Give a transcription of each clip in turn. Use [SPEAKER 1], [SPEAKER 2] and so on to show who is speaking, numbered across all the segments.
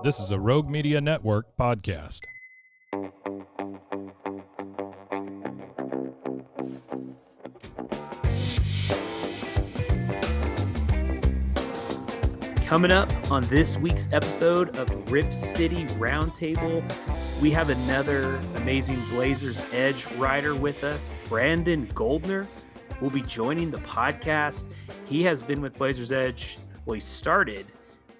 [SPEAKER 1] This is a Rogue Media Network podcast.
[SPEAKER 2] Coming up on this week's episode of Rip City Roundtable, we have another amazing Blazers Edge rider with us. Brandon Goldner will be joining the podcast. He has been with Blazers Edge. Well, he started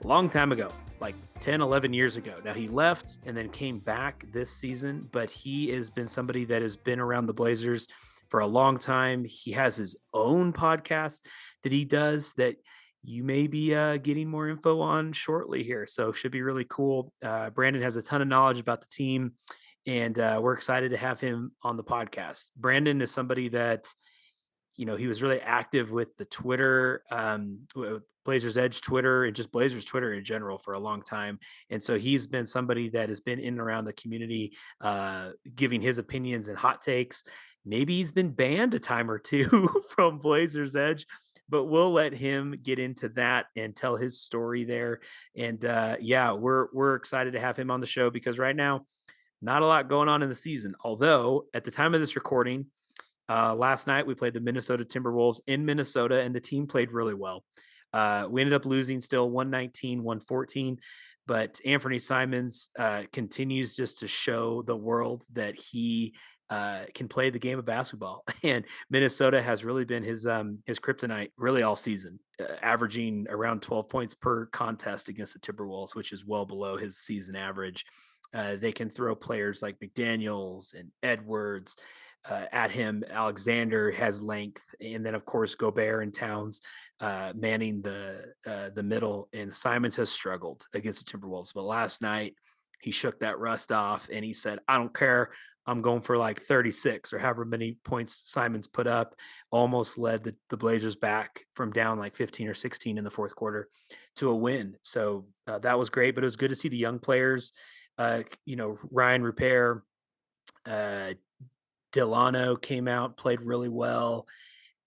[SPEAKER 2] a long time ago, like 10, 11 years ago. Now he left and then came back this season, but he has been somebody that has been around the Blazers for a long time. He has his own podcast that he does that you may be getting more info on shortly here. So should be really cool. Brandon has a ton of knowledge about the team, and we're excited to have him on the podcast. Brandon is somebody that, you know, he was really active with the Twitter, Blazers Edge Twitter, and just Blazers Twitter in general for a long time. And so he's been somebody that has been in and around the community, giving his opinions and hot takes. Maybe he's been banned a time or two from Blazers Edge, but we'll let him get into that and tell his story there. And yeah, we're excited to have him on the show because right now, not a lot going on in the season. Although at the time of this recording, last night we played the Minnesota Timberwolves in Minnesota, and the team played really well. We ended up losing still 119-114, but Anthony Simons continues just to show the world that he can play the game of basketball. And Minnesota has really been his kryptonite really all season, averaging around 12 points per contest against the Timberwolves, which is well below his season average. They can throw players like McDaniels and Edwards at him. Alexander has length, and then of course Gobert and Towns manning the middle. And Simons has struggled against the Timberwolves, but last night he shook that rust off and he said, "I don't care. I'm going for like 36 or however many points Simons put up." Almost led the Blazers back from down like 15 or 16 in the fourth quarter to a win. So that was great, but it was good to see the young players. Ryan Rupert, Delano came out, played really well.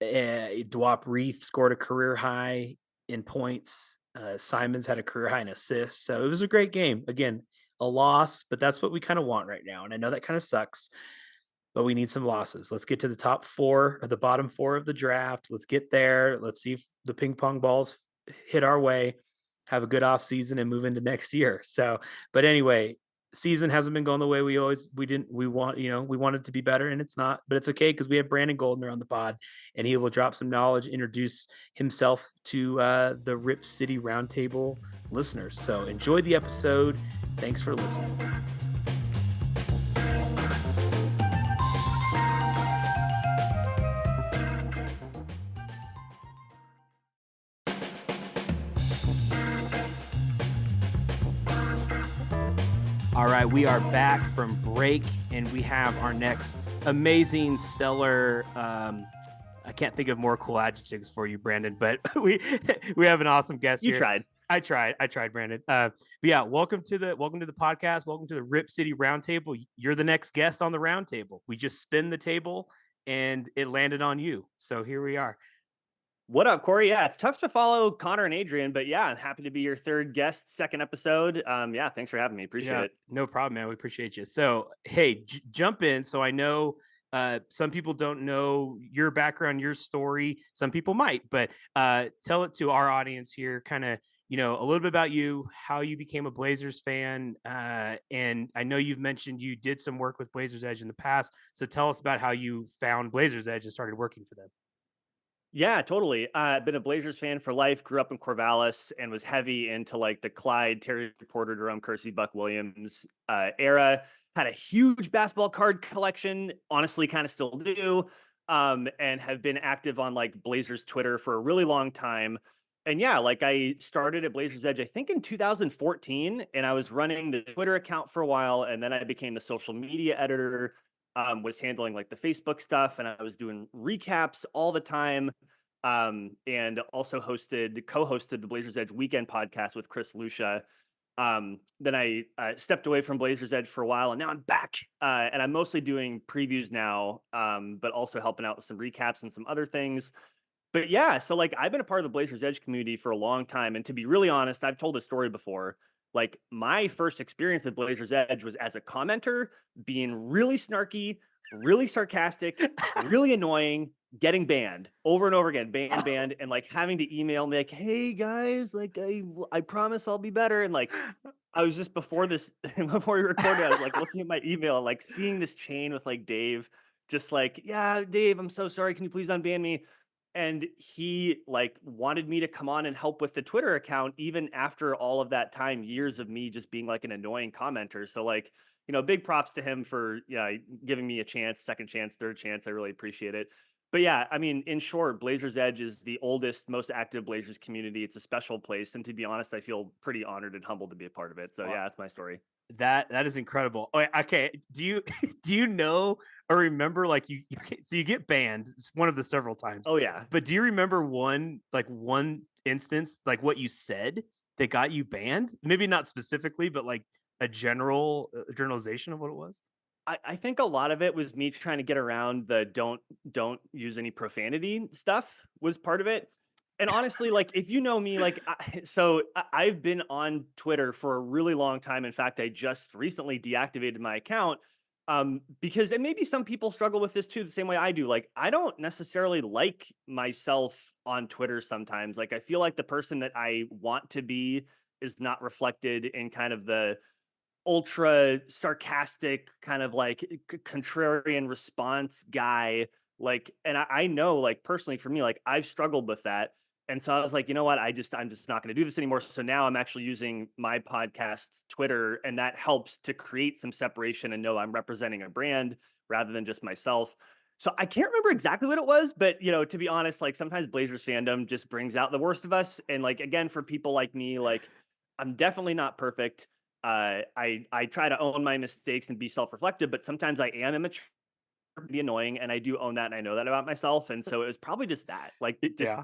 [SPEAKER 2] Dwop Reith scored a career high in points. Simons had a career high in assists. So it was a great game. Again, a loss, but that's what we kind of want right now. And I know that kind of sucks, but we need some losses. Let's get to the top four or the bottom four of the draft. Let's get there. Let's see if the ping pong balls hit our way, have a good off season and move into next year. So, but anyway, season hasn't been going the way we wanted to be better, and it's not, but it's okay because we have Brandon Goldner on the pod and he will drop some knowledge, introduce himself to the Rip City Roundtable listeners. So enjoy the episode. Thanks for listening. All right, we are back from break, and we have our next amazing, stellar. I can't think of more cool adjectives for you, Brandon, but we have an awesome guest.
[SPEAKER 3] You
[SPEAKER 2] here.
[SPEAKER 3] tried.
[SPEAKER 2] I tried, Brandon. But yeah, welcome to the podcast. Welcome to the Rip City Roundtable. You're the next guest on the roundtable. We just spin the table, and it landed on you. So here we are.
[SPEAKER 3] What up, Corey? Yeah, it's tough to follow Connor and Adrian, but yeah, I'm happy to be your third guest, second episode. Yeah, thanks for having me. Appreciate it.
[SPEAKER 2] No problem, man. We appreciate you. So, hey, jump in. So I know some people don't know your background, your story. Some people might, but tell it to our audience here, kind of, a little bit about you, how you became a Blazers fan. And I know you've mentioned you did some work with Blazers Edge in the past. So tell us about how you found Blazers Edge and started working for them.
[SPEAKER 3] Yeah, totally. I've been a Blazers fan for life, grew up in Corvallis, and was heavy into like the Clyde, Terry Porter, Jerome Kersey, Buck Williams era. Had a huge basketball card collection, honestly, kind of still do, and have been active on like Blazers Twitter for a really long time. And yeah, like I started at Blazers Edge, I think in 2014, and I was running the Twitter account for a while, and then I became the social media editor. Was handling like the Facebook stuff, and I was doing recaps all the time. And also co-hosted the Blazers Edge weekend podcast with Chris Lucia. Then I stepped away from Blazers Edge for a while, and now I'm back. And I'm mostly doing previews now, but also helping out with some recaps and some other things. But yeah, so like I've been a part of the Blazers Edge community for a long time. And to be really honest, I've told this story before. Like my first experience at Blazers Edge was as a commenter, being really snarky, really sarcastic, really annoying, getting banned over and over again, banned, and like having to email me like, "Hey guys, like I promise I'll be better." And like I was just before this before we recorded, I was like looking at my email, like seeing this chain with like Dave, just like, "Yeah, Dave, I'm so sorry. Can you please unban me?" And he like wanted me to come on and help with the Twitter account even after all of that time, years of me just being like an annoying commenter. So like, big props to him for giving me a chance, second chance, third chance. I really appreciate it. But yeah, I mean, in short, Blazers Edge is the oldest, most active Blazers community. It's a special place, and to be honest, I feel pretty honored and humbled to be a part of it. So
[SPEAKER 2] Wow.
[SPEAKER 3] yeah, that's my story.
[SPEAKER 2] That is incredible. Oh, okay. Do you do you know or remember like so you get banned? It's one of the several times.
[SPEAKER 3] Oh yeah,
[SPEAKER 2] But do you remember one instance like what you said that got you banned? Maybe not specifically, but like a generalization of what it was?
[SPEAKER 3] I think a lot of it was me trying to get around the don't use any profanity stuff was part of it. And honestly, like if you know me, like I've been on Twitter for a really long time. In fact, I just recently deactivated my account because and maybe some people struggle with this too, the same way I do. Like I don't necessarily like myself on Twitter sometimes. Like I feel like the person that I want to be is not reflected in kind of the ultra sarcastic kind of like contrarian response guy like and I know like personally for me like I've struggled with that and so I was like you know what I'm just not going to do this anymore so now I'm actually using my podcast's Twitter and that helps to create some separation and know I'm representing a brand rather than just myself. So I can't remember exactly what it was, but to be honest, like sometimes Blazers fandom just brings out the worst of us. And like again, for people like me, like I'm definitely not perfect. I try to own my mistakes and be self-reflective, but sometimes I am immature, be annoying, and I do own that, and I know that about myself. And so it was probably just that, like, just
[SPEAKER 2] Yeah.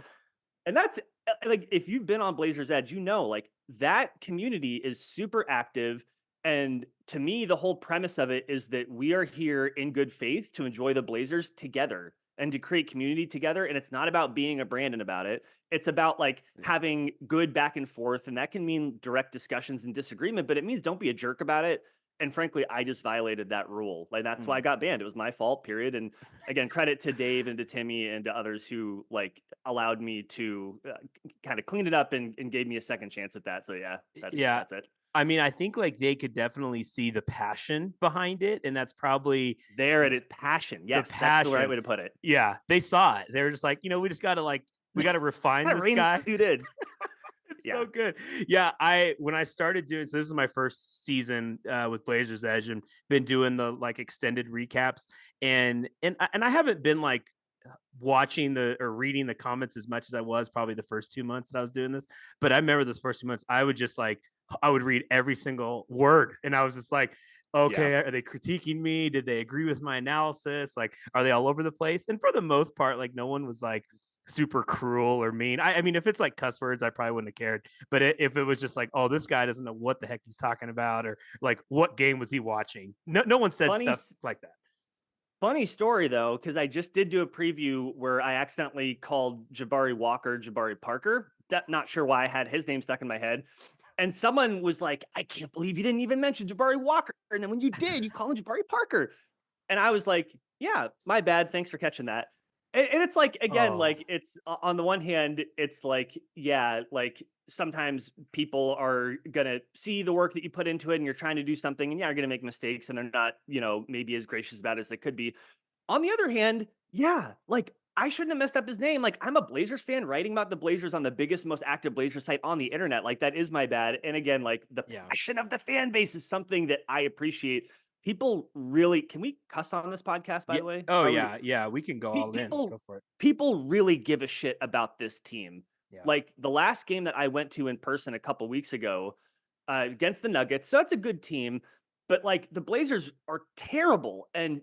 [SPEAKER 3] and that's like if you've been on Blazers Edge, like that community is super active. And to me, the whole premise of it is that we are here in good faith to enjoy the Blazers together and to create community together. And it's not about being a Brandon about it. It's about like
[SPEAKER 2] Yeah.
[SPEAKER 3] having good back and forth. And that can mean direct discussions and disagreement, but it means don't be a jerk about it. And frankly, I just violated that rule. Like that's why I
[SPEAKER 2] Mm.
[SPEAKER 3] got banned. It was my fault, period. And again, credit to Dave and to Timmy and to others who like allowed me to kind of clean it up and gave me a second chance at that. So yeah,
[SPEAKER 2] Yeah.
[SPEAKER 3] that's it.
[SPEAKER 2] I mean, I think like they could definitely see the passion behind it, and that's probably
[SPEAKER 3] There it is, passion.
[SPEAKER 2] the
[SPEAKER 3] Yes, that's the right
[SPEAKER 2] passion.
[SPEAKER 3] way to put it.
[SPEAKER 2] Yeah, they saw it. They were just like, we just gotta we gotta
[SPEAKER 3] It's
[SPEAKER 2] refine
[SPEAKER 3] kind of
[SPEAKER 2] this
[SPEAKER 3] rain
[SPEAKER 2] guy.
[SPEAKER 3] you did.
[SPEAKER 2] It's so
[SPEAKER 3] Yeah,
[SPEAKER 2] good. Yeah, I when I started doing so this is my first season with Blazers Edge and been doing the like extended recaps and I haven't been like watching the or reading the comments as much as I was probably the first 2 months that I was doing this. But I remember those first 2 months, I would just like I would read every single word, and I was just like,
[SPEAKER 3] yeah.
[SPEAKER 2] okay, are they critiquing me? Did they agree with my analysis? Like, are they all over the place? And for the most part, like no one was like super cruel or mean. I mean, if it's like cuss words, I probably wouldn't have cared. But if it was just like, oh, this guy doesn't know what the heck he's talking about, or like what game was he watching? No one said
[SPEAKER 3] Funny
[SPEAKER 2] stuff like that.
[SPEAKER 3] Funny story though, because I just did do a preview where I accidentally called Jabari Walker Jabari Parker. Not sure why I had his name stuck in my head. And someone was like, I can't believe you didn't even mention Jabari Walker. And then when you did, you call him Jabari Parker. And I was like, yeah, my bad. Thanks for catching that. And it's like, again,
[SPEAKER 2] Oh,
[SPEAKER 3] like it's on the one hand, it's like, yeah, like sometimes people are going to see the work that you put into it and you're trying to do something and yeah, you're going to make mistakes and they're not, maybe as gracious about it as they could be. On the other hand, yeah, like I shouldn't have messed up his name. Like I'm a Blazers fan writing about the Blazers on the biggest, most active Blazers site on the internet. Like that is my bad. And again, like the
[SPEAKER 2] yeah.
[SPEAKER 3] passion of the fan base is something that I appreciate. People really can we cuss on this podcast, by
[SPEAKER 2] Yeah.
[SPEAKER 3] the way?
[SPEAKER 2] Oh
[SPEAKER 3] Are we
[SPEAKER 2] yeah, yeah. We can go all in.
[SPEAKER 3] people
[SPEAKER 2] Go for it.
[SPEAKER 3] people really give a shit about this team.
[SPEAKER 2] Yeah.
[SPEAKER 3] Like the last game that I went to in person a couple weeks ago against the Nuggets, so it's a good team. But like the Blazers are terrible, and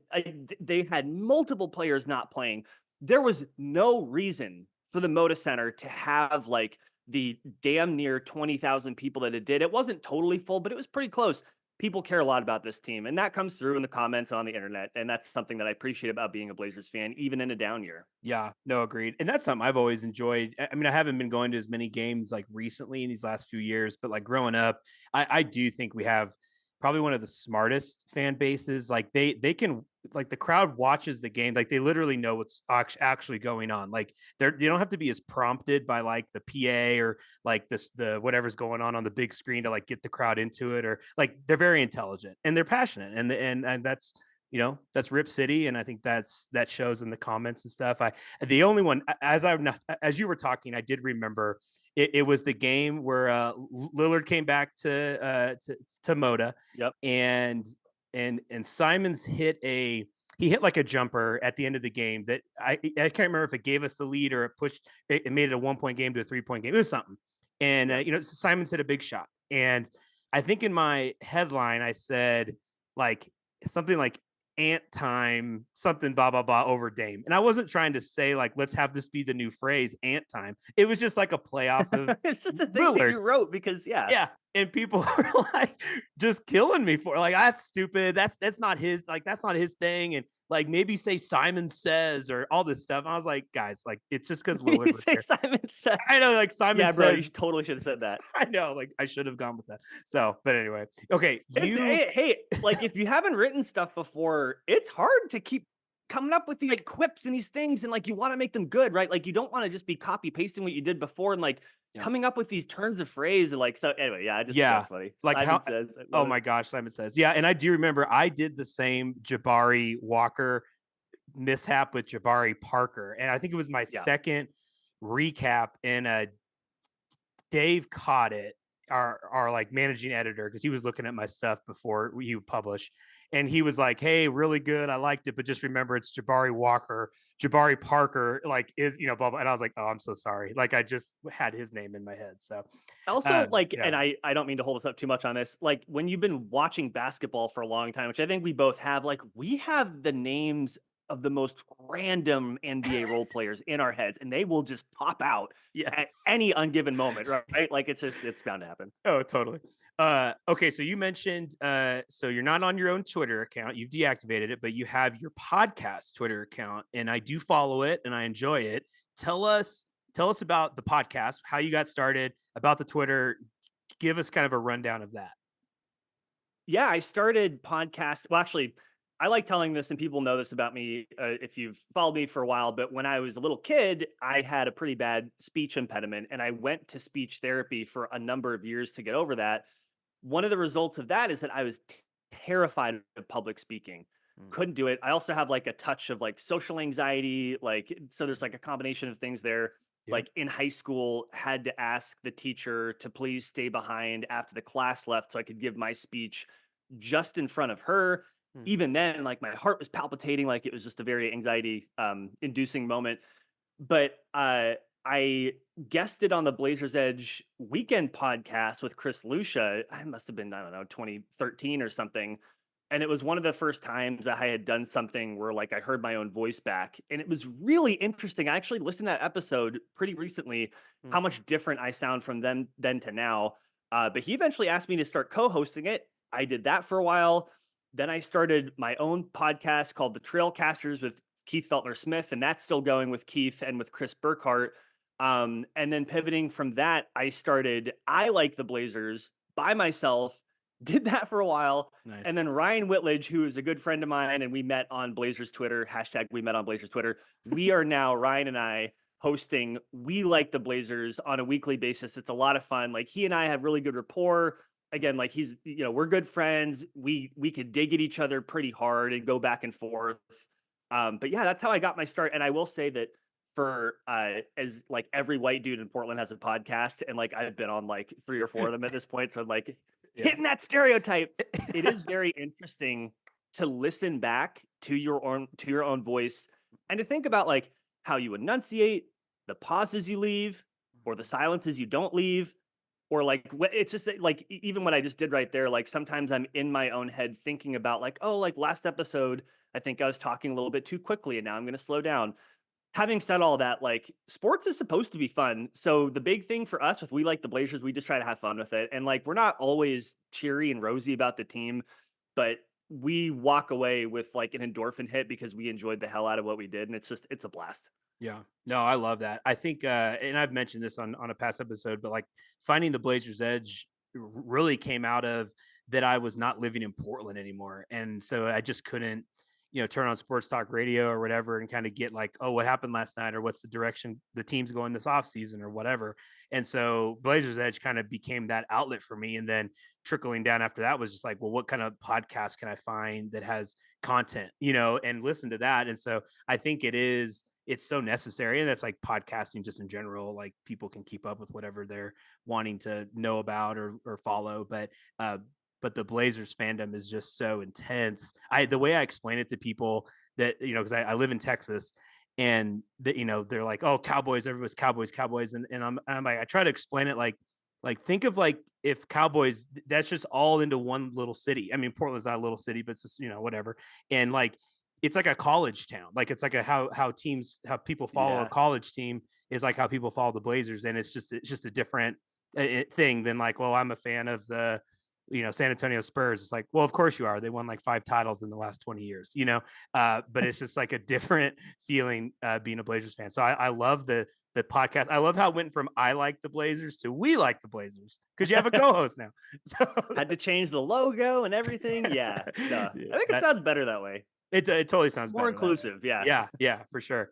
[SPEAKER 3] they had multiple players not playing. There was no reason for the Moda Center to have like the damn near 20,000 people that it did. It wasn't totally full, but it was pretty close. people care a lot about this team, and that comes through in the comments on the internet. And that's something that I appreciate about being a Blazers fan, even in a down year.
[SPEAKER 2] Yeah, no, agreed. And that's something I've always enjoyed. I mean, I haven't been going to as many games like recently in these last few years, but like growing up, I do think we have probably one of the smartest fan bases. Like they can like the crowd watches the game, like they literally know what's actually going on. Like they don't have to be as prompted by like the PA or like the whatever's going on the big screen to like get the crowd into it, or like they're very intelligent and they're passionate, and that's that's Rip City, and I think that shows in the comments and stuff. The only one, as you were talking, I did remember it was the game where Lillard came back to Moda,
[SPEAKER 3] Yep.
[SPEAKER 2] and Simons he hit like a jumper at the end of the game that I can't remember if it gave us the lead or it made it a 1 point game to a 3 point game. It was something, and
[SPEAKER 3] Yep.
[SPEAKER 2] Simons hit a big shot, and I think in my headline I said like something like Ant time, something blah blah blah over Dame. And I wasn't trying to say like let's have this be the new phrase, Ant time. It was just like a play off of
[SPEAKER 3] It's just a thing that
[SPEAKER 2] Lillard.
[SPEAKER 3] you wrote because, yeah.
[SPEAKER 2] Yeah. And people were like just killing me for like that's stupid. That's not his that's not his thing. And like maybe say Simon says or all this stuff. And I was like, guys, like it's just because Lillard
[SPEAKER 3] You
[SPEAKER 2] was
[SPEAKER 3] say
[SPEAKER 2] here.
[SPEAKER 3] Simon Says.
[SPEAKER 2] I know, like Simon
[SPEAKER 3] Yeah, bro, you
[SPEAKER 2] says.
[SPEAKER 3] totally should have said that.
[SPEAKER 2] I know, like I should have gone with that. So, but anyway, okay,
[SPEAKER 3] Hey, like if you haven't written stuff before, it's hard to keep coming up with these like quips and these things, and like you want to make them good, right? Like you don't want to just be copy pasting what you did before and like
[SPEAKER 2] yeah,
[SPEAKER 3] coming up with these turns of phrase and like so. Anyway, yeah, I just
[SPEAKER 2] yeah,
[SPEAKER 3] that's funny.
[SPEAKER 2] like how
[SPEAKER 3] Simon Says, I
[SPEAKER 2] oh
[SPEAKER 3] love it.
[SPEAKER 2] my gosh, Simon says. Yeah, and I do remember I did the same Jabari Walker mishap with Jabari Parker. And I think it was my
[SPEAKER 3] Yeah.
[SPEAKER 2] second recap, and Dave caught it, our like managing editor, because he was looking at my stuff before you publish. And he was like, "Hey, really good. I liked it, but just remember it's Jabari Walker. Jabari Parker, like, is blah blah." And I was like, "Oh, I'm so sorry." Like I just had his name in my head. So
[SPEAKER 3] Also, like,
[SPEAKER 2] yeah.
[SPEAKER 3] and I don't mean to hold us up too much on this. Like, when you've been watching basketball for a long time, which I think we both have, like, we have the names of the most random NBA role players in our heads, and they will just pop out at
[SPEAKER 2] Yes.
[SPEAKER 3] any ungiven moment, right? Like, it's bound to happen.
[SPEAKER 2] Oh, totally. Okay, so you mentioned so you're not on your own Twitter account. You've deactivated it, but you have your podcast Twitter account, and I do follow it and I enjoy it. Tell us tell us about the podcast, how you got started, about the Twitter. Give us kind of a rundown of that.
[SPEAKER 3] Yeah, I started podcast. Well, actually, I like telling this, and people know this about me if you've followed me for a while. But when I was a little kid, I had a pretty bad speech impediment, and I went to speech therapy for a number of years to get over that. One of the results of that is that I was terrified of public speaking.
[SPEAKER 2] Mm.
[SPEAKER 3] Couldn't do it. I also have like a touch of like social anxiety. Like, so there's like a combination of things there.
[SPEAKER 2] Yeah.
[SPEAKER 3] Like in high school, had to ask the teacher to please stay behind after the class left so I could give my speech just in front of her.
[SPEAKER 2] Mm.
[SPEAKER 3] Even then, like my heart was palpitating, like it was just a very anxiety inducing moment. But I guested on the Blazers Edge weekend podcast with Chris Lucia. I must have been, I don't know, 2013 or something. And it was one of the first times I had done something where like I heard my own voice back. And it was really interesting. I actually listened to that episode pretty recently, how
[SPEAKER 2] Mhm.
[SPEAKER 3] much different I sound from then to now. But he eventually asked me to start co-hosting it. I did that for a while. Then I started my own podcast called The Trailcasters with Keith Feltner Smith, and that's still going with Keith and with Chris Burkhart. And then pivoting from that, I started I Like the Blazers by myself, did that for a while. And
[SPEAKER 2] Nice.
[SPEAKER 3] then Ryan Whitledge, who is a good friend of mine, and we met on Blazers Twitter, hashtag we met on Blazers Twitter. We are now, Ryan and I, hosting We Like the Blazers on a weekly basis. It's a lot of fun. Like he and I have really good rapport. Again, like he's, we're good friends. We could dig at each other pretty hard and go back and forth. But yeah, that's how I got my start. And I will say that for as like every white dude in Portland has a podcast, and like I've been on like 3 or 4 of them at this point. So like
[SPEAKER 2] Yeah.
[SPEAKER 3] hitting that stereotype, it is very interesting to listen back to your own voice and to think about like how you enunciate, the pauses you leave, or the silences you don't leave, or like it's just like even what I just did right there. Like sometimes I'm in my own head thinking about like, oh, like last episode, I think I was talking a little bit too quickly, and now I'm going to slow down. having said all that, like sports is supposed to be fun. So the big thing for us with we like the Blazers, we just try to have fun with it. And like we're not always cheery and rosy about the team, but we walk away with like an endorphin hit because we enjoyed the hell out of what we did. And it's a blast.
[SPEAKER 2] Yeah. No, I love that. I think, and I've mentioned this on a past episode, but like finding the Blazers edge really came out of that I was not living in Portland anymore. And so I just couldn't, turn on sports talk radio or whatever and kind of get like, oh, what happened last night or what's the direction the team's going this off season or whatever. And so Blazers Edge kind of became that outlet for me. And then trickling down after that was just like, well, what kind of podcast can I find that has content, and listen to that. And so I think it's so necessary, and that's like podcasting just in general. Like people can keep up with whatever they're wanting to know about or follow, but the Blazers fandom is just so intense. The way I explain it to people that because I live in Texas, and that they're like, oh, Cowboys, everybody's Cowboys, and I'm like, I try to explain it like think of like if Cowboys, that's just all into one little city. I mean, Portland's not a little city, but it's just whatever, and like it's like a college town. Like it's like how people follow a
[SPEAKER 3] Yeah.
[SPEAKER 2] college team is like how people follow the Blazers, and it's just a different thing than like, well, I'm a fan of the San Antonio Spurs. It's like, well, of course you are. They won like 5 titles in the last 20 years, but it's just like a different feeling being a Blazers fan. So I love the podcast. I love how it went from I like the Blazers to we like the Blazers because you have a co-host now. So
[SPEAKER 3] Had to change the logo and everything. Yeah. No.
[SPEAKER 2] yeah,
[SPEAKER 3] I think it sounds better that way.
[SPEAKER 2] it totally sounds
[SPEAKER 3] More
[SPEAKER 2] better that way.
[SPEAKER 3] inclusive. Yeah.
[SPEAKER 2] Yeah, yeah, for sure.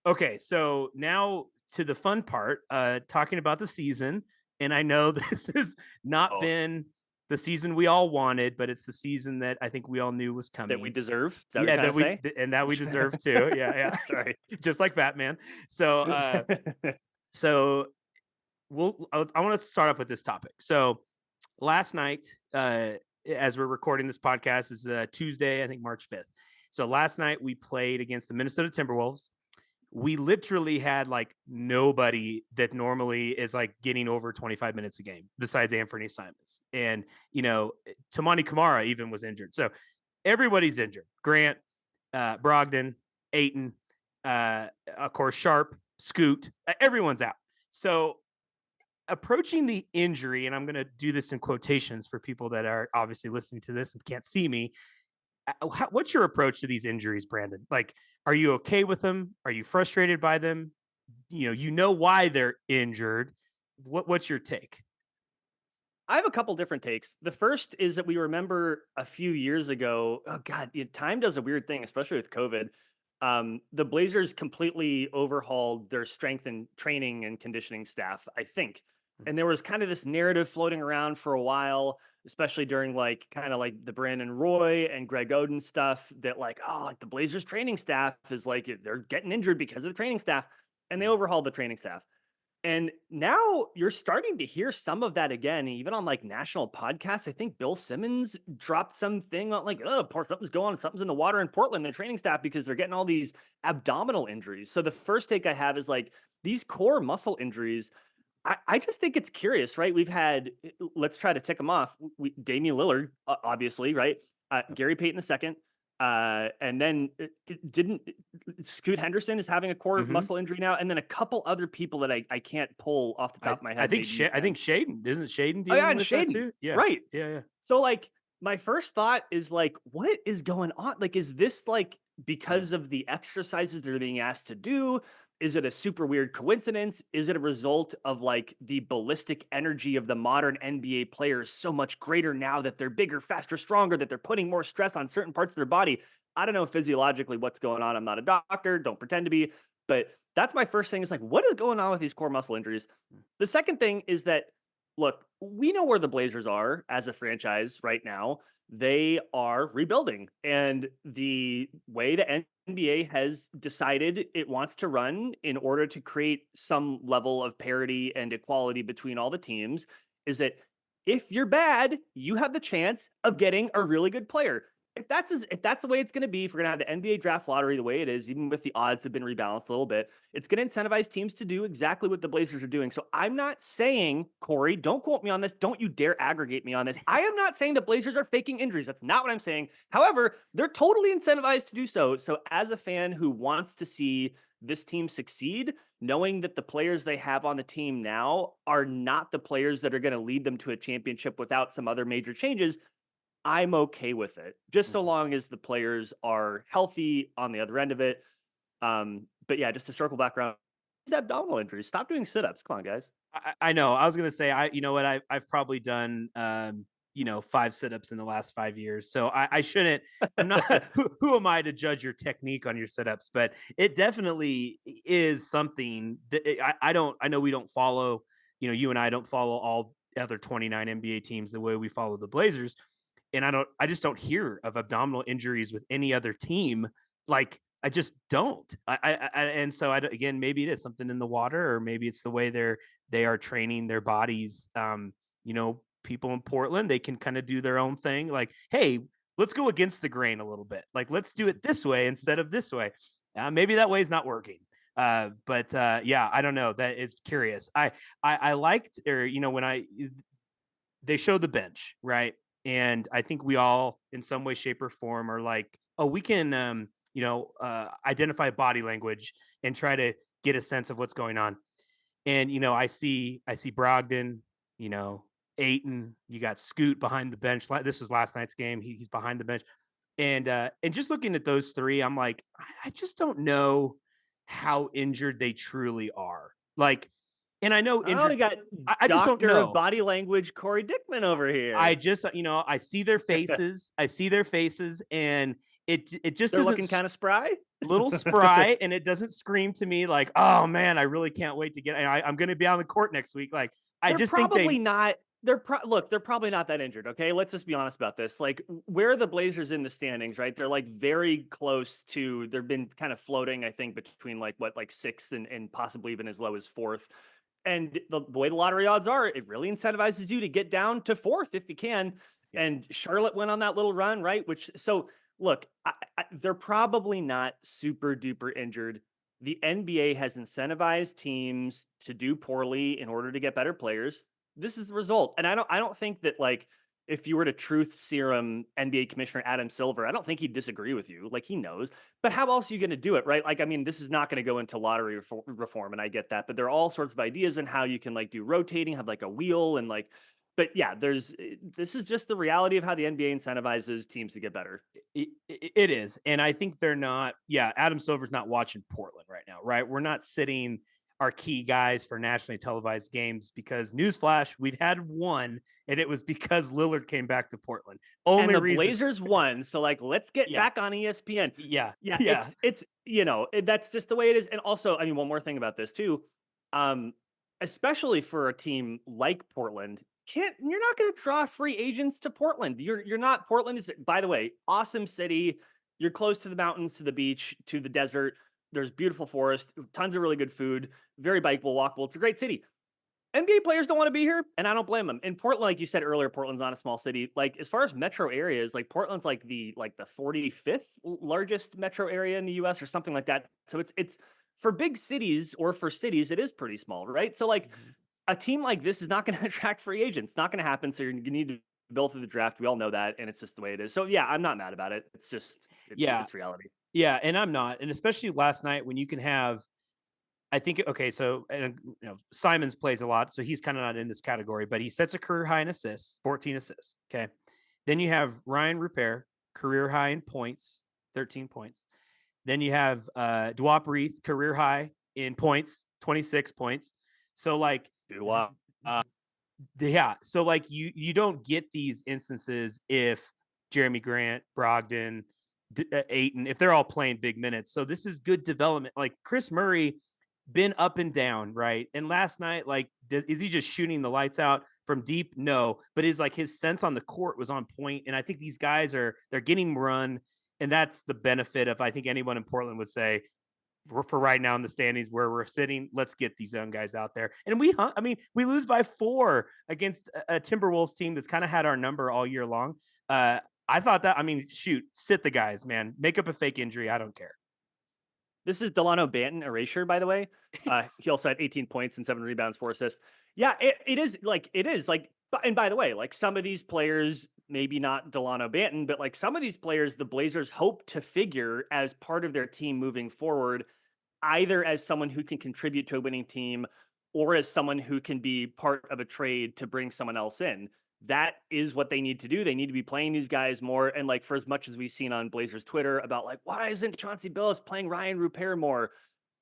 [SPEAKER 2] Okay, so now to the fun part, talking about the season, and I know this has not
[SPEAKER 3] Oh,
[SPEAKER 2] been the season we all wanted, but it's the season that I think we all knew was
[SPEAKER 3] that we
[SPEAKER 2] coming.
[SPEAKER 3] deserve. Is that what you're
[SPEAKER 2] Yeah,
[SPEAKER 3] trying to say?
[SPEAKER 2] and that we deserve too. Yeah, yeah.
[SPEAKER 3] Sorry.
[SPEAKER 2] Just like Batman. So, so I want to start off with this topic. So, last night, as we're recording this podcast, is Tuesday, I think March 5th. So last night we played against the Minnesota Timberwolves. We literally had like nobody that normally is like getting over 25 minutes a game besides Anthony Simons. And, Tamani Kamara even was injured. So everybody's injured. Grant, Brogdon, Aiton, of course, Sharp, Scoot, everyone's out. So approaching the injury, and I'm going to do this in quotations for people that are obviously listening to this and can't see me. What's your approach to these injuries, Brandon? Like, are you okay with them? Are you frustrated by them? Why they're injured. What's your take?
[SPEAKER 3] I have a couple different takes. The first is that we remember a few years ago. Oh God, time does a weird thing, especially with COVID. The Blazers completely overhauled their strength and training and conditioning staff, I think. And there was kind of this narrative floating around for a while, especially during like kind of like the Brandon Roy and Greg Oden stuff that like, oh, like the Blazers training staff is like they're getting injured because of the training staff. And they overhauled the training staff. And now you're starting to hear some of that again, even on like national podcasts. I think Bill Simmons dropped something on like, oh, something's going on, something's in the water in Portland, the training staff, because they're getting all these abdominal injuries. So the first take I have is like these core muscle injuries. I just think it's curious, right? We've had, let's try to tick them off. Damian Lillard, obviously, right? Gary Payton II. And then Scoot Henderson is having a core
[SPEAKER 2] Mm-hmm.
[SPEAKER 3] muscle injury now, and then a couple other people that I can't pull off the top of my head.
[SPEAKER 2] I think Shaden isn't Shaden
[SPEAKER 3] Oh yeah,
[SPEAKER 2] dealing
[SPEAKER 3] and
[SPEAKER 2] with that
[SPEAKER 3] Shaden,
[SPEAKER 2] too? Yeah,
[SPEAKER 3] right?
[SPEAKER 2] yeah.
[SPEAKER 3] So like my first thought is like, what is going on? Like, is this like because of the exercises they're being asked to do? Is it a super weird coincidence? Is it a result of like the ballistic energy of the modern NBA players so much greater now that they're bigger, faster, stronger, that they're putting more stress on certain parts of their body? I don't know physiologically what's going on. I'm not a doctor, don't pretend to be, but that's my first thing is like, what is going on with these core muscle injuries? The second thing is that look, we know where the Blazers are as a franchise right now. They are rebuilding. And the way the NBA has decided it wants to run in order to create some level of parity and equality between all the teams is that if you're bad, you have the chance of getting a really good player. If that's the way it's going to be, if we're going to have the NBA draft lottery the way it is, even with the odds have been rebalanced a little bit, it's going to incentivize teams to do exactly what the Blazers are doing. So I'm not saying, Corey, don't quote me on this. Don't you dare aggregate me on this. I am not saying the Blazers are faking injuries. That's not what I'm saying. However, they're totally incentivized to do so. So as a fan who wants to see this team succeed, knowing that the players they have on the team now are not the players that are going to lead them to a championship without some other major changes, I'm okay with it, just so
[SPEAKER 2] Mhm.
[SPEAKER 3] long as the players are healthy on the other end of it. But yeah, just to circle back around, these abdominal injuries. Stop doing sit-ups. Come on, guys.
[SPEAKER 2] I know. I was gonna say you know what, I've probably done 5 sit-ups in the last 5 years. So I shouldn't I'm not who am I to judge your technique on your sit-ups, but it definitely is something that I know we don't follow, you and I don't follow all other 29 NBA teams the way we follow the Blazers. And I just don't hear of abdominal injuries with any other team. Like I just don't. And so again, maybe it is something in the water, or maybe it's the way they are training their bodies. People in Portland, they can kind of do their own thing. Like, hey, let's go against the grain a little bit. Like, let's do it this way instead of this way. Maybe that way is not working. But yeah, I don't know. That is curious. I liked, or when they show the bench, right? And I think we all, in some way, shape, or form, are like, oh, we can, identify body language and try to get a sense of what's going on. And I see Brogdon, you know, Aiton. You got Scoot behind the bench. This was last night's game. He's behind the bench, and just looking at those three, I'm like, I just don't know how injured they truly are. Like, and I know
[SPEAKER 3] Oh, we
[SPEAKER 2] injured.
[SPEAKER 3] got
[SPEAKER 2] I just don't
[SPEAKER 3] Doctor of
[SPEAKER 2] know.
[SPEAKER 3] Body Language Corey Dickman over
[SPEAKER 2] I
[SPEAKER 3] here.
[SPEAKER 2] just, I see their faces. I see their faces, and it just
[SPEAKER 3] They're
[SPEAKER 2] isn't
[SPEAKER 3] looking kind of spry.
[SPEAKER 2] little spry, and it doesn't scream to me like, oh man, I really can't wait to get. I'm going to be on the court next week. Like, I
[SPEAKER 3] They're
[SPEAKER 2] just think they.
[SPEAKER 3] probably not. Look. They're probably not that injured. Okay, let's just be honest about this. Like, where are the Blazers in the standings? Right, they're like very close to. They've been kind of floating. I think between like sixth and possibly even as low as fourth. And the way the lottery odds are, it really incentivizes you to get down to fourth if you can.
[SPEAKER 2] Yeah.
[SPEAKER 3] And Charlotte went on that little run, right? Look, they're probably not super duper injured. The NBA has incentivized teams to do poorly in order to get better players. This is the result. And I don't think that, like, if you were to truth serum NBA Commissioner Adam Silver, I don't think he'd disagree with you. Like, he knows. But how else are you going to do it, right? Like, I mean, this is not going to go into lottery reform, and I get that. But there are all sorts of ideas on how you can like do rotating, have like a wheel, and like. But yeah, this is just the reality of how the NBA incentivizes teams to get better.
[SPEAKER 2] It is, and I think they're not. Yeah, Adam Silver's not watching Portland right now, right? We're not sitting our key guys for nationally televised games because, newsflash, we've had one, and it was because Lillard came back to Portland.
[SPEAKER 3] And
[SPEAKER 2] Only
[SPEAKER 3] the
[SPEAKER 2] reason.
[SPEAKER 3] Blazers won, so, like, let's get
[SPEAKER 2] Yeah,
[SPEAKER 3] back on ESPN.
[SPEAKER 2] yeah,
[SPEAKER 3] Yeah,
[SPEAKER 2] yeah,
[SPEAKER 3] that's just the way it is, and also, I mean, one more thing about this too, um, especially for a team like Portland, you're not gonna draw free agents to Portland. You're not. Portland is, by the way, awesome city. You're close to the mountains, to the beach, to the desert. There's beautiful forest, tons of really good food, very bikeable, walkable. It's a great city. NBA players don't want to be here, and I don't blame them. In Portland, like you said earlier, Portland's not a small city. Like, as far as metro areas, like Portland's like the 45th largest metro area in the US or something like that. So it's for big cities, or for cities, it is pretty small, right? So like
[SPEAKER 2] mhm.
[SPEAKER 3] a team like this is not going to attract free agents. It's not going to happen. So you need to build through the draft. We all know that, and it's just the way it is. So yeah, I'm not mad about it. It's just
[SPEAKER 2] Yeah,
[SPEAKER 3] it's reality.
[SPEAKER 2] yeah, and I'm not, and especially last night when you can have. I think okay, so and Simons plays a lot, so he's kind of not in this category, but he sets a career high in assists, 14 assists. Okay, then you have Ryan Rupert, career high in points, 13 points. Then you have Dwap Reith, career high in points, 26 points. So like,
[SPEAKER 3] Do
[SPEAKER 2] yeah, so like you don't get these instances if Jeremy Grant, Brogdon, Aiton, if they're all playing big minutes. So this is good development. Like Chris Murray, been up and down, right? And last night, like, is he just shooting the lights out from deep? No, but is like his sense on the court was on point, and I think these guys they're getting run, and that's the benefit of, I think, anyone in Portland would say, for right now in the standings where we're sitting, let's get these young guys out there. And I mean, we lose by 4 against a Timberwolves team that's kind of had our number all year long. I thought that, I mean, shoot, sit the guys, man, make up a fake injury. I don't care.
[SPEAKER 3] This is Delano Banton erasure, by the way. He also had 18 points and 7 rebounds, 4 assists. Yeah, it is like, and by the way, like, some of these players, maybe not Delano Banton, but like some of these players, the Blazers hope to figure as part of their team moving forward. either as someone who can contribute to a winning team or as someone who can be part of a trade to bring someone else in. That is what they need to do. They need to be playing these guys more. And like for as much as we've seen on Blazers Twitter about like, why isn't Chauncey Billups playing Ryan Rupert more?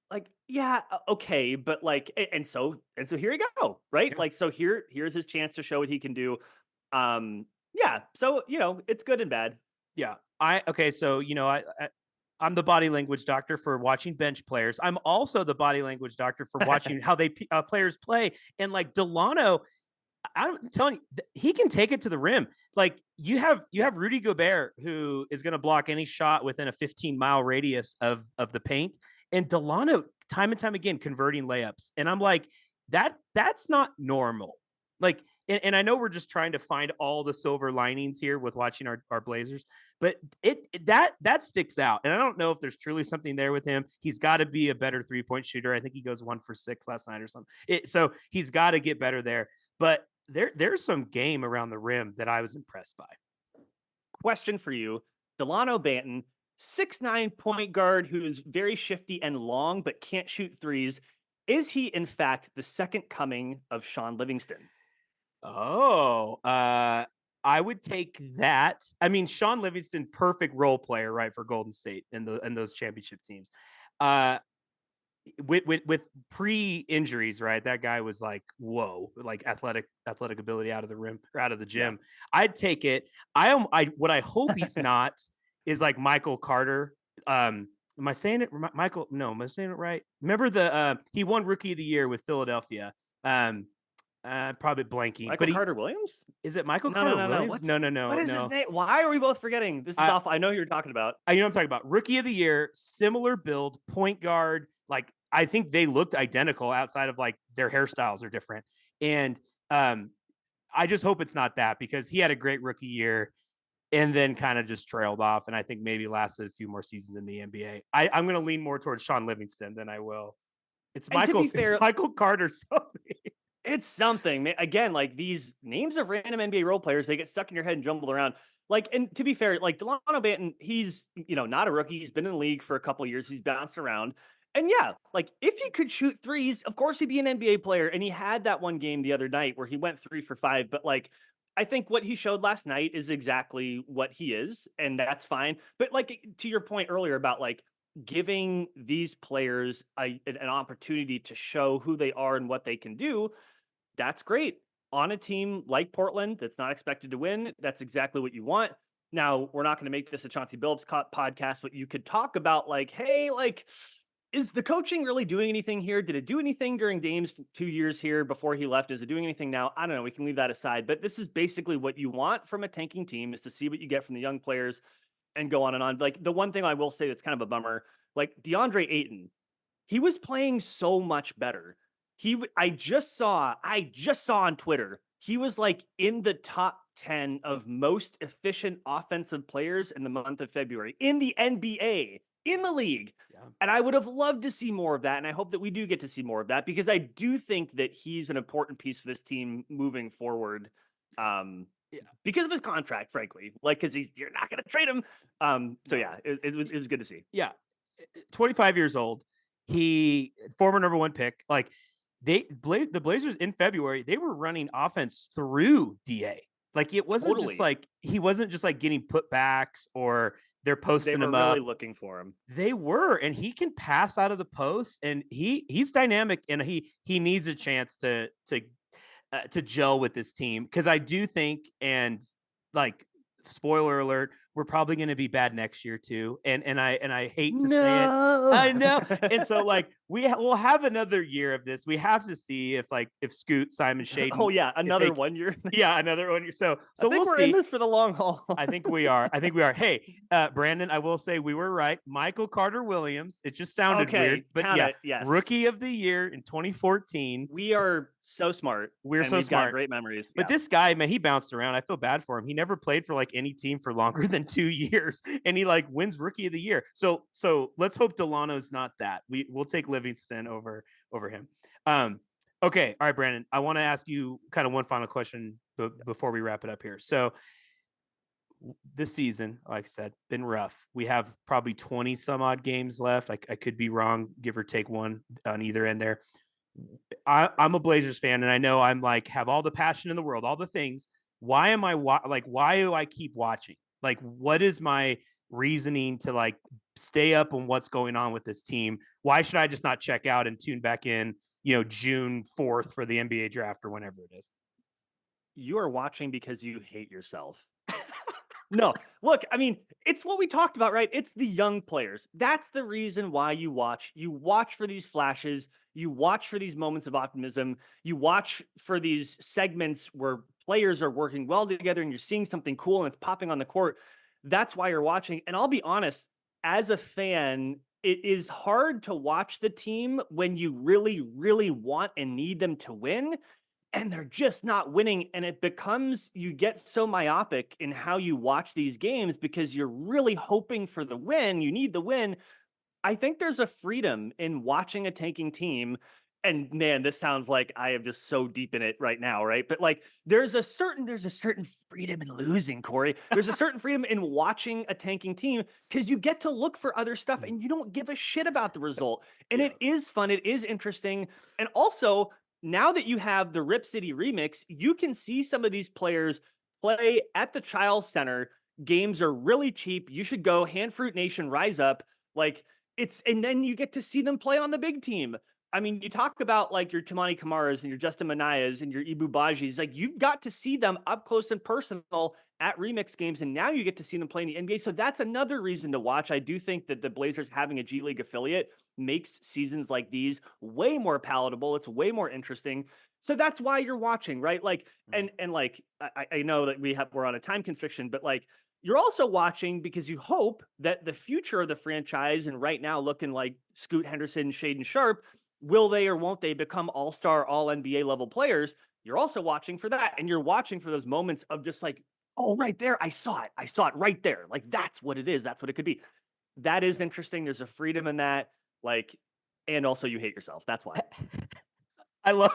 [SPEAKER 3] Like, yeah, okay, but like, and so here you go, right?
[SPEAKER 2] Yeah.
[SPEAKER 3] Like, so here's his chance to show what he can do. Yeah, so it's good and bad.
[SPEAKER 2] Yeah. Okay. So, I'm the body language doctor for watching bench players. I'm also the body language doctor for watching how players play. And like Delano, I'm telling you, he can take it to the rim. Like you have Rudy Gobert, who is going to block any shot within a 15-mile radius of the paint, and Delano time and time again converting layups. And I'm like, that's not normal. Like, and I know we're just trying to find all the silver linings here with watching our Blazers, but that sticks out. And I don't know if there's truly something there with him. He's got to be a better 3-point shooter. I think he goes 1 for 6 last night or something. So he's got to get better there. But there's some game around the rim that I was impressed by.
[SPEAKER 3] Question for you. Delano Banton, 6'9" point guard who's very shifty and long, but can't shoot threes. Is he, in fact, the second coming of Sean Livingston?
[SPEAKER 2] Oh, I would take that. I mean, Sean Livingston, perfect role player, right, for Golden State and those championship teams. With pre-injuries, right? That guy was like, whoa, like athletic ability out of the rim or out of the gym. Yeah. I'd take it. What I hope he's not is like Michael Carter. Am I saying it, Michael? No, am I saying it right? Remember he won Rookie of the Year with Philadelphia. Probably blanking.
[SPEAKER 3] Michael Carter Williams?
[SPEAKER 2] Is it Michael
[SPEAKER 3] No,
[SPEAKER 2] Carter
[SPEAKER 3] no, no, no.
[SPEAKER 2] Williams? No.
[SPEAKER 3] What is his name? Why are we both forgetting? This is awful. I know who you're talking about.
[SPEAKER 2] I know what I'm talking about. Rookie of the Year, similar build, point guard. Like, I think they looked identical outside of like their hairstyles are different. And I just hope it's not that, because he had a great rookie year and then kind of just trailed off. And I think maybe lasted a few more seasons in the NBA. I'm going to lean more towards Sean Livingston than I will. It's Michael Carter.
[SPEAKER 3] It's something. Again, like these names of random NBA role players, they get stuck in your head and jumbled around. Like, and to be fair, like Delano Banton, he's, not a rookie. He's been in the league for a couple of years. He's bounced around. And yeah, like if he could shoot threes, of course he'd be an NBA player. And he had that one game the other night where he went 3 for 5. But like, I think what he showed last night is exactly what he is. And that's fine. But like, to your point earlier about like giving these players an opportunity to show who they are and what they can do, that's great. On a team like Portland that's not expected to win, that's exactly what you want. Now, we're not going to make this a Chauncey Billups podcast, but you could talk about like, hey, like, is the coaching really doing anything here? Did it do anything during Dame's 2 years here before he left? Is it doing anything now? I don't know. We can leave that aside. But this is basically what you want from a tanking team, is to see what you get from the young players and go on and on. Like, the one thing I will say that's kind of a bummer, like DeAndre Ayton, he was playing so much better. I just saw on Twitter, he was like in the top 10 of most efficient offensive players in the month of February in the NBA, in the league. Yeah. And I would have loved to see more of that. And I hope that we do get to see more of that, because I do think that he's an important piece for this team moving forward. Because of his contract, frankly, like, because you're not going to trade him. So yeah, it was good to see.
[SPEAKER 2] Yeah. 25 years old. He former number 1 pick. Like, the Blazers in February, they were running offense through DA. Like, it wasn't just like he wasn't just like getting putbacks or they're posting him up.
[SPEAKER 3] They were really looking for him.
[SPEAKER 2] They were, and he can pass out of the post, and he's dynamic, and he needs a chance to gel with this team, because I do think, and like, spoiler alert, we're probably going to be bad next year too. And I hate to say it. I know. And so like we'll have another year of this. We have to see if Scoot, Simon Shaden.
[SPEAKER 3] Oh yeah, another 1 year.
[SPEAKER 2] Yeah, another 1 year. So I think
[SPEAKER 3] we're in this for the long haul.
[SPEAKER 2] I think we are. Hey, Brandon, I will say we were right. Michael Carter Williams. It just sounded weird, but
[SPEAKER 3] yes.
[SPEAKER 2] Rookie of the Year in 2014.
[SPEAKER 3] We are so smart.
[SPEAKER 2] We've got
[SPEAKER 3] great memories.
[SPEAKER 2] But this guy, man, he bounced around. I feel bad for him. He never played for like any team for longer than 2 years, and he like wins Rookie of the Year. So let's hope Delano's not that. We'll take Livingston over him. Okay, all right, Brandon. I want to ask you kind of one final question before we wrap it up here. So this season, like I said, been rough. We have probably 20 some odd games left. I could be wrong, give or take one on either end there. I'm a Blazers fan, and I know I'm like have all the passion in the world, all the things. Why am I like? Why do I keep watching? Like, what is my reasoning to like stay up on what's going on with this team? Why should I just not check out and tune back in? June 4th for the NBA draft or whenever it is.
[SPEAKER 3] You are watching because you hate yourself. No, look, I mean, it's what we talked about, right? It's the young players. That's the reason why you watch. You watch for these flashes, you watch for these moments of optimism, you watch for these segments where players are working well together and you're seeing something cool and it's popping on the court. That's why you're watching. And I'll be honest, as a fan, it is hard to watch the team when you really, really want and need them to win and they're just not winning. And it becomes, you get so myopic in how you watch these games because you're really hoping for the win. You need the win. I think there's a freedom in watching a tanking team. And man, this sounds like I am just so deep in it right now, right? But like there's a certain freedom in losing, Corey. There's a certain freedom in watching a tanking team because you get to look for other stuff and you don't give a shit about the result. And
[SPEAKER 2] Yeah.
[SPEAKER 3] it is fun, it is interesting. And also, now that you have the Rip City remix, you can see some of these players play at the Child Center. Games are really cheap. You should go Hand Fruit Nation, rise up. Like and then you get to see them play on the big team. I mean, you talk about like your Tamani Kamaras and your Justin Manayas and your Ibu Bajis. Like you've got to see them up close and personal at remix games, and now you get to see them play in the NBA. So that's another reason to watch. I do think that the Blazers having a G League affiliate makes seasons like these way more palatable. It's way more interesting. So that's why you're watching, right? Like, and like I know that we're on a time constriction, but like you're also watching because you hope that the future of the franchise, and right now looking like Scoot Henderson, Shaden Sharp, will they or won't they become all-star, all NBA level players? You're also watching for that. And you're watching for those moments of just like, oh, right there, I saw it. I saw it right there. Like that's what it is. That's what it could be. That is interesting. There's a freedom in that. Like, and also you hate yourself. That's why.
[SPEAKER 2] I love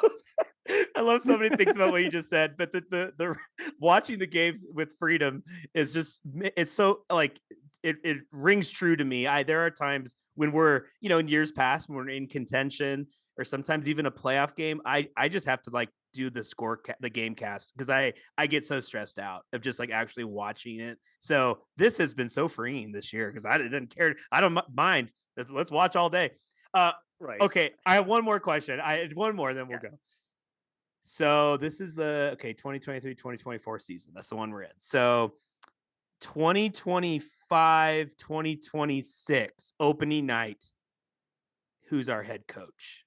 [SPEAKER 2] I love so many things about what you just said, but the watching the games with freedom is just it's so like it rings true to me. There are times when we're, in years past when we're in contention or sometimes even a playoff game, I just have to like do the game cast because I get so stressed out of just like actually watching it. So this has been so freeing this year because I didn't care. I don't mind. Let's watch all day. Uh,
[SPEAKER 3] Right.
[SPEAKER 2] Okay, I have one more question. I had one more, then we'll
[SPEAKER 3] Yeah.
[SPEAKER 2] go. So this is the 2023-2024 season. That's the one we're in. So 2025, 2026 opening night. Who's our head coach?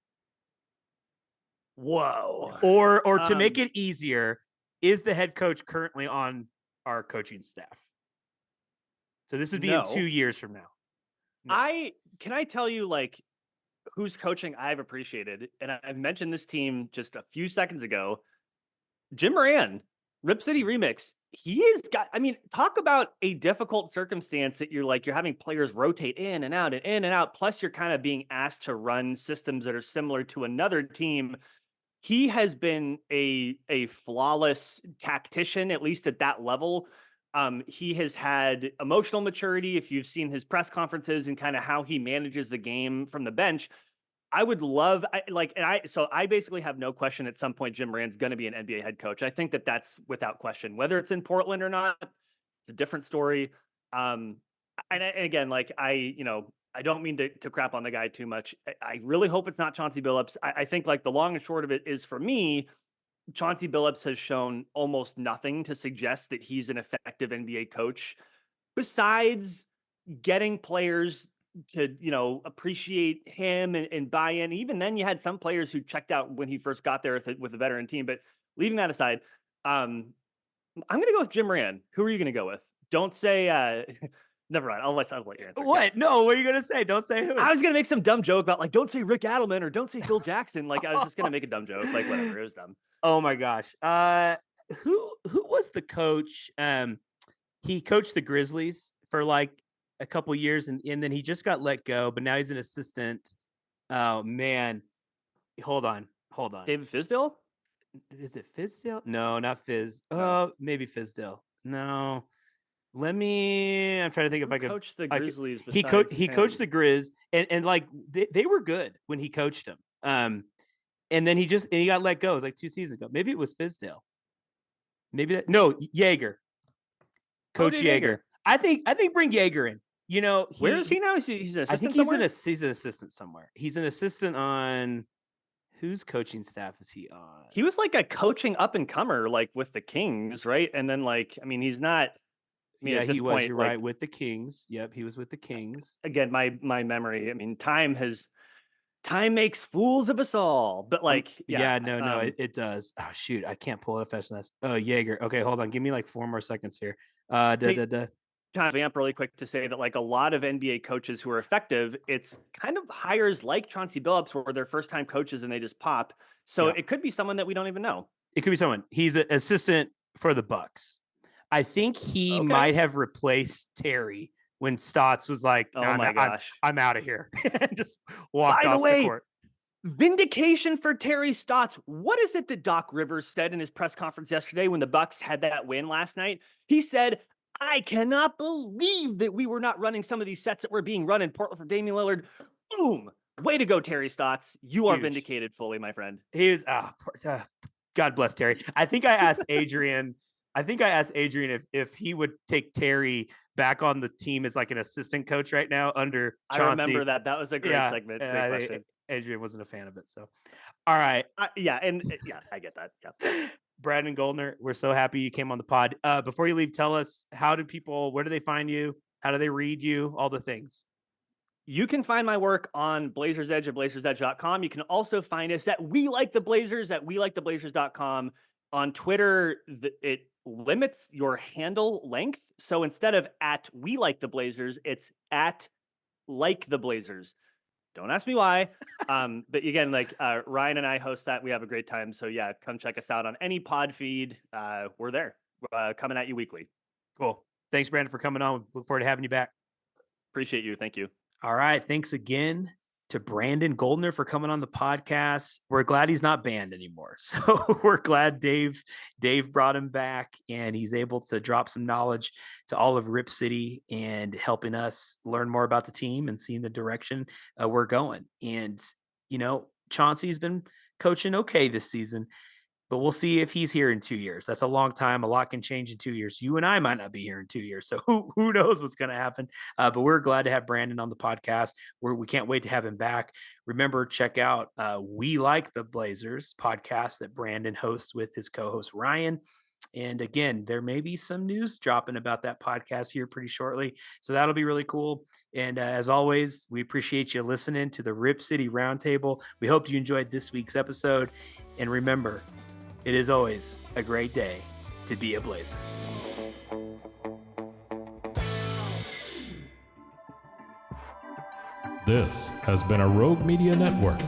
[SPEAKER 3] Whoa.
[SPEAKER 2] Or to make it easier, is the head coach currently on our coaching staff? So this would be in 2
[SPEAKER 3] No.
[SPEAKER 2] years from now. No.
[SPEAKER 3] I tell you like who's coaching I've appreciated, and I've mentioned this team just a few seconds ago. Jim Moran, Rip City Remix. He has got, I mean, talk about a difficult circumstance that you're having players rotate in and out and in and out. Plus, you're kind of being asked to run systems that are similar to another team. He has been a flawless tactician, at least at that level. He has had emotional maturity. If you've seen his press conferences and kind of how he manages the game from the bench, I would love so I basically have no question at some point Jim Moran's going to be an NBA head coach. I think that that's without question. Whether it's in Portland or not, it's a different story. And again, like I don't mean to crap on the guy too much. I really hope it's not Chauncey Billups. I think like the long and short of it is for me, Chauncey Billups has shown almost nothing to suggest that he's an effective NBA coach besides getting players to appreciate him and buy in. Even then, you had some players who checked out when he first got there with a veteran team. But leaving that aside, I'm going to go with Jim Moran. Who are you going to go with? Don't say. Never mind. I'll let you answer.
[SPEAKER 2] What? No, what are you gonna say? Don't say who.
[SPEAKER 3] I was going to make some dumb joke about like don't say Rick Adelman or don't say Phil Jackson. Like I was just going to make a dumb joke. Like whatever. It was dumb.
[SPEAKER 2] Oh my gosh. Who was the coach? He coached the Grizzlies for like a couple years and then he just got let go, but now he's an assistant. Oh man. Hold on.
[SPEAKER 3] David Fizdale?
[SPEAKER 2] Is it Fizdale? No, not Fizz.
[SPEAKER 3] No.
[SPEAKER 2] Maybe Fizdale. No. I'm trying to think if
[SPEAKER 3] Who
[SPEAKER 2] I could
[SPEAKER 3] coached the
[SPEAKER 2] I could-
[SPEAKER 3] Grizzlies
[SPEAKER 2] he
[SPEAKER 3] besides
[SPEAKER 2] coached
[SPEAKER 3] him?
[SPEAKER 2] the Grizz, and like they were good when he coached them. And then he got let go. It was like 2 seasons ago. Maybe it was Fizdale. No, Jaeger,
[SPEAKER 3] Oh,
[SPEAKER 2] Coach
[SPEAKER 3] Dave
[SPEAKER 2] Jaeger.
[SPEAKER 3] Yeager.
[SPEAKER 2] I think bring Jaeger in.
[SPEAKER 3] Where is he now? He's an
[SPEAKER 2] I think
[SPEAKER 3] assistant somewhere?
[SPEAKER 2] he's an assistant somewhere. He's an assistant on whose coaching staff is he on?
[SPEAKER 3] He was like a coaching up and comer, like with the Kings, right? And then I mean, he's not. I mean,
[SPEAKER 2] Yeah,
[SPEAKER 3] at
[SPEAKER 2] he
[SPEAKER 3] this
[SPEAKER 2] was.
[SPEAKER 3] point,
[SPEAKER 2] You're right, with the Kings. Yep, he was with the Kings.
[SPEAKER 3] again, my memory. I mean, time makes fools of us all. But yeah,
[SPEAKER 2] Yeah, no, it does. Oh shoot, I can't pull it up fast enough. Oh, Jaeger. Okay, hold on. Give me like 4 more seconds here.
[SPEAKER 3] take time vamp really quick to say that a lot of NBA coaches who are effective, it's kind of hires like Chauncey Billups where they're first time coaches and they just pop. So
[SPEAKER 2] Yeah,
[SPEAKER 3] it could be someone that we don't even know.
[SPEAKER 2] it could be someone. He's an assistant for the Bucks. I think he
[SPEAKER 3] Okay.
[SPEAKER 2] might have replaced Terry when Stotts was like,
[SPEAKER 3] Oh my gosh.
[SPEAKER 2] I'm out of here," and just walked
[SPEAKER 3] By the
[SPEAKER 2] off the
[SPEAKER 3] way,
[SPEAKER 2] court.
[SPEAKER 3] vindication for Terry Stotts. What is it that Doc Rivers said in his press conference yesterday when the Bucks had that win last night? He said, "I cannot believe that we were not running some of these sets that were being run in Portland for Damian Lillard." Boom! Way to go, Terry Stotts. You are
[SPEAKER 2] Huge.
[SPEAKER 3] vindicated fully, my friend.
[SPEAKER 2] He was God bless Terry. I think I asked Adrian. If he would take Terry back on the team as like an assistant coach right now under
[SPEAKER 3] I
[SPEAKER 2] Chauncey.
[SPEAKER 3] remember that. That was a great
[SPEAKER 2] Yeah,
[SPEAKER 3] segment.
[SPEAKER 2] and
[SPEAKER 3] Great
[SPEAKER 2] I think
[SPEAKER 3] question.
[SPEAKER 2] Adrian wasn't a fan of it. So, all right,
[SPEAKER 3] Yeah, and yeah, I get that. Yeah.
[SPEAKER 2] Brandon Goldner, we're so happy you came on the pod. Before you leave, tell us where do they find you? How do they read you? All the things.
[SPEAKER 3] You can find my work on Blazers Edge at blazersedge.com. You can also find us at We Like the Blazers at WeLikeTheBlazers.com. On Twitter, it limits your handle length. So instead of at We Like the Blazers, it's at Like the Blazers. Don't ask me why. But again, Ryan and I host that. We have a great time. So yeah, come check us out on any pod feed. We're there, coming at you weekly.
[SPEAKER 2] Cool. Thanks, Brandon, for coming on. Look forward to having you back.
[SPEAKER 3] Appreciate you. Thank you.
[SPEAKER 2] All right. Thanks again to Brandon Goldner for coming on the podcast. We're glad he's not banned anymore. So we're glad Dave brought him back and he's able to drop some knowledge to all of Rip City and helping us learn more about the team and seeing the direction we're going. And, Chauncey's been coaching okay this season. But we'll see if he's here in 2 years. That's a long time. A lot can change in 2 years. You and I might not be here in 2 years. So who knows what's going to happen. But we're glad to have Brandon on the podcast. We can't wait to have him back. Remember, check out We Like the Blazers podcast that Brandon hosts with his co-host Ryan. And again, there may be some news dropping about that podcast here pretty shortly. So that'll be really cool. And as always, we appreciate you listening to the Rip City Roundtable. We hope you enjoyed this week's episode. And remember, it is always a great day to be a Blazer.
[SPEAKER 1] This has been a Rogue Media Network